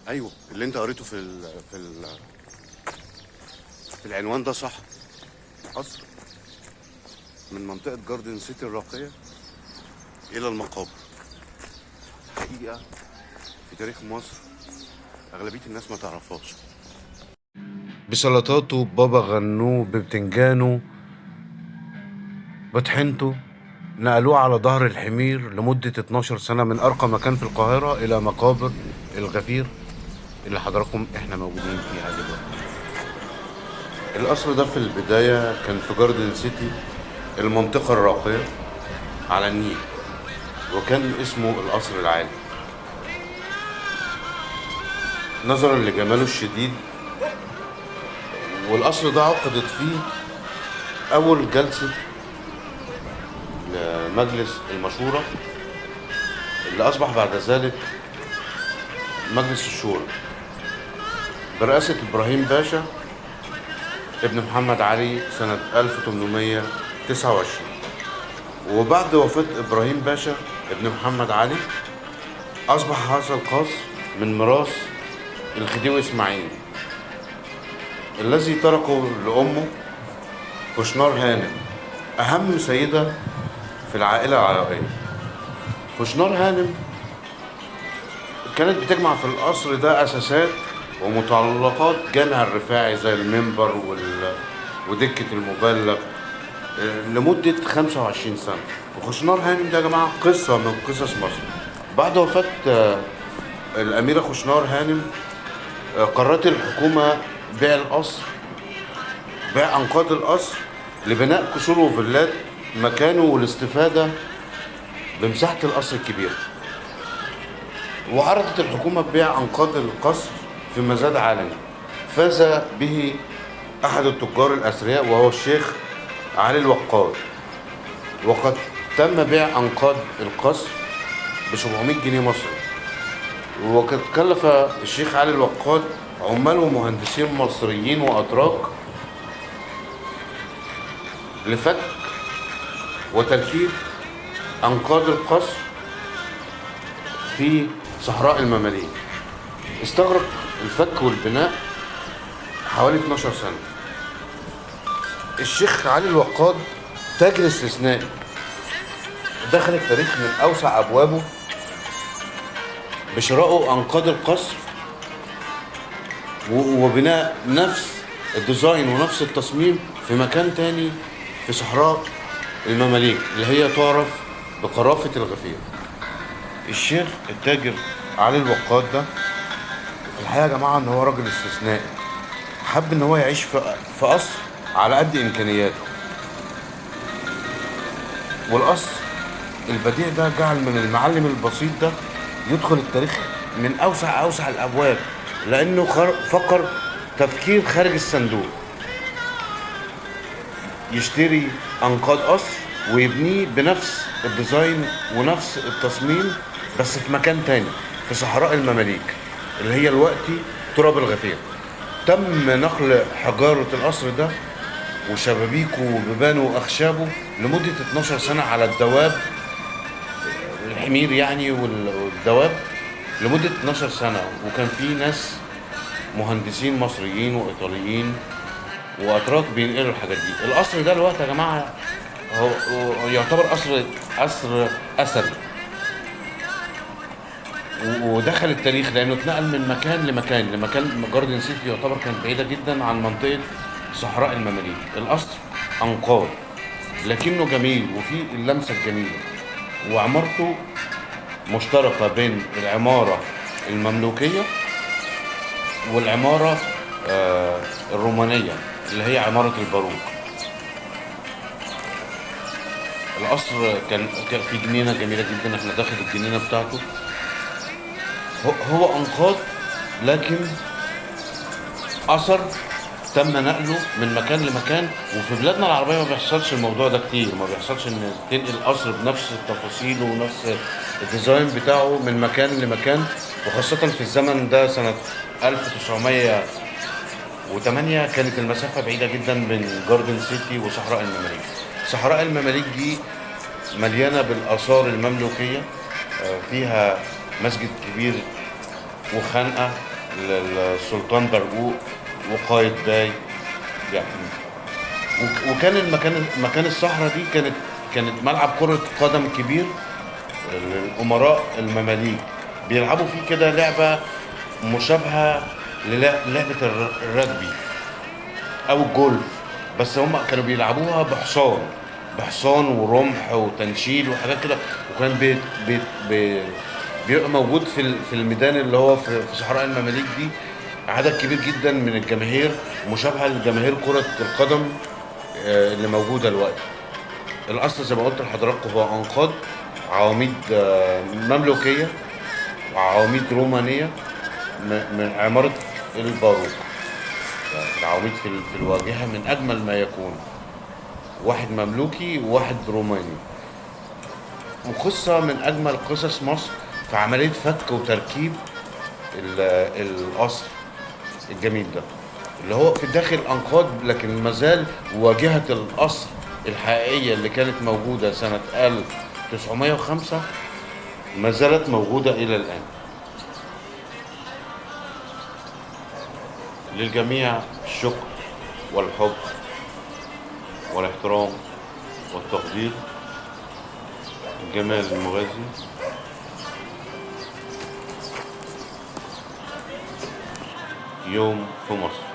ايوه، اللي انت قريته في العنوان ده صح. قصر من منطقة جاردن سيتي الراقية إلى المقابر. حقيقة في تاريخ مصر أغلبية الناس ما تعرفهاش. بسلطاته، ببابا غنوه، ببتنجانه، بطحنته، نقلوه على ظهر الحمير لمدة 12 سنة من أرقى مكان في القاهرة إلى مقابر الغفير اللي حضراتكم إحنا موجودين فيها دلوقتي. القصر ده في البداية كان في جاردن سيتي، المنطقة الراقية على النيل، وكان اسمه القصر العالي نظرا لجماله الشديد. والقصر ده عقدت فيه أول جلسة لمجلس المشورة اللي أصبح بعد ذلك مجلس الشورى برئاسة إبراهيم باشا ابن محمد علي سنة 1829. وبعد وفاة إبراهيم باشا ابن محمد علي أصبح هذا القصر من ميراث الخديوي إسماعيل الذي تركه لأمه كشنار هانم، أهم سيدة في العائلة العراقية. كشنار هانم كانت بتجمع في القصر ده أساسات ومتعلقات جامع الرفاعي زي المنبر ودكة المبلغ لمدة 25 سنة. وخشنار هانم ده يا جماعة قصة من قصص مصر. بعد وفاة الأميرة خشنار هانم قررت الحكومة بيع القصر، بيع أنقاض القصر لبناء قصور وفيلات مكانه والاستفادة بمساحة القصر الكبير. وعرضت الحكومة ببيع أنقاض القصر في مزاد عالمي فاز به أحد التجار الأثرياء وهو الشيخ علي الوقاد. وقد تم بيع أنقاض القصر ب 700 جنيه مصري. وقد كلف الشيخ علي الوقاد عمال ومهندسين مصريين وأتراك لفك وتركيب أنقاض القصر في صحراء المماليك. استغرق الفك والبناء حوالي 12 سنة. الشيخ علي الوقاد تاجر استثنائي دخل التاريخ من أوسع أبوابه بشراء أنقاض القصر وبناء نفس الديزاين ونفس التصميم في مكان تاني في صحراء المماليك اللي هي تعرف بقرافة الغفير. الشيخ التاجر علي الوقاد ده في الحقيقة يا جماعة ان هو راجل استثنائي، حب ان هو يعيش في قصر على قد امكانياته. والقصر البديع ده جعل من المعلم البسيط ده يدخل التاريخ من اوسع الابواب، لانه فكر تفكير خارج الصندوق، يشتري انقاض قصر ويبنيه بنفس الديزاين ونفس التصميم بس في مكان تاني في صحراء المماليك اللي هي دلوقتي تراب الغفير. تم نقل حجارة القصر ده وشبابيكه وبيبانه واخشابه لمدة 12 سنة على الدواب، الحمير يعني والدواب لمدة 12 سنة. وكان في ناس مهندسين مصريين وإيطاليين وأتراك بينقلوا الحاجات دي. القصر ده دلوقتي يا جماعة هو يعتبر قصر أثري، ودخل التاريخ لأنه اتنقل من مكان لمكان. جاردن سيتي يعتبر كانت بعيدة جدا عن منطقة صحراء المماليك. القصر أنقاض لكنه جميل وفيه اللمسة الجميلة، وعمارته مشتركة بين العمارة المملوكية والعمارة الرومانية اللي هي عمارة الباروك. القصر كان في جنينة جميلة جدا، احنا داخل الجنينة بتاعته. هو أنقاض لكن أثر تم نقله من مكان لمكان. وفي بلادنا العربية ما بيحصلش الموضوع ده كتير، ما بيحصلش ان تنقل قصر بنفس التفاصيل ونفس الديزاين بتاعه من مكان لمكان، وخاصة في الزمن ده سنة 1908 كانت المسافة بعيدة جدا بين جاردن سيتي وصحراء المماليك. صحراء المماليك دي مليانة بالآثار المملوكية، فيها مسجد كبير وخانقة للسلطان برقوق وقايتباي يعني. وكان مكان الصحراء دي كانت ملعب كرة قدم كبير للأمراء المماليك، بيلعبوا فيه كده لعبة مشابهة للعبة الرجبي أو الجولف، بس هم كانوا بيلعبوها بحصان ورمح وتنشيل وحاجات كده. وكان بيبقى موجود في الميدان اللي هو في صحراء المماليك دي عدد كبير جدا من الجماهير مشابهة لجماهير كرة القدم اللي موجودة دلوقتي. الأصل زي ما قلت لحضراتكم هو أنقاض عواميد مملوكية وعواميد رومانية من عمارة الباروك. العواميد في الواجهة من أجمل ما يكون، واحد مملوكي وواحد روماني. وقصة من أجمل قصص مصر في عملية فك وتركيب القصر الجميل ده اللي هو في داخل أنقاض، لكن مازال واجهة القصر الحقيقية اللي كانت موجودة سنة 1905 ما زالت موجودة إلى الآن. للجميع الشكر والحب والاحترام والتقدير. جمال المغازي، يوم في مصر.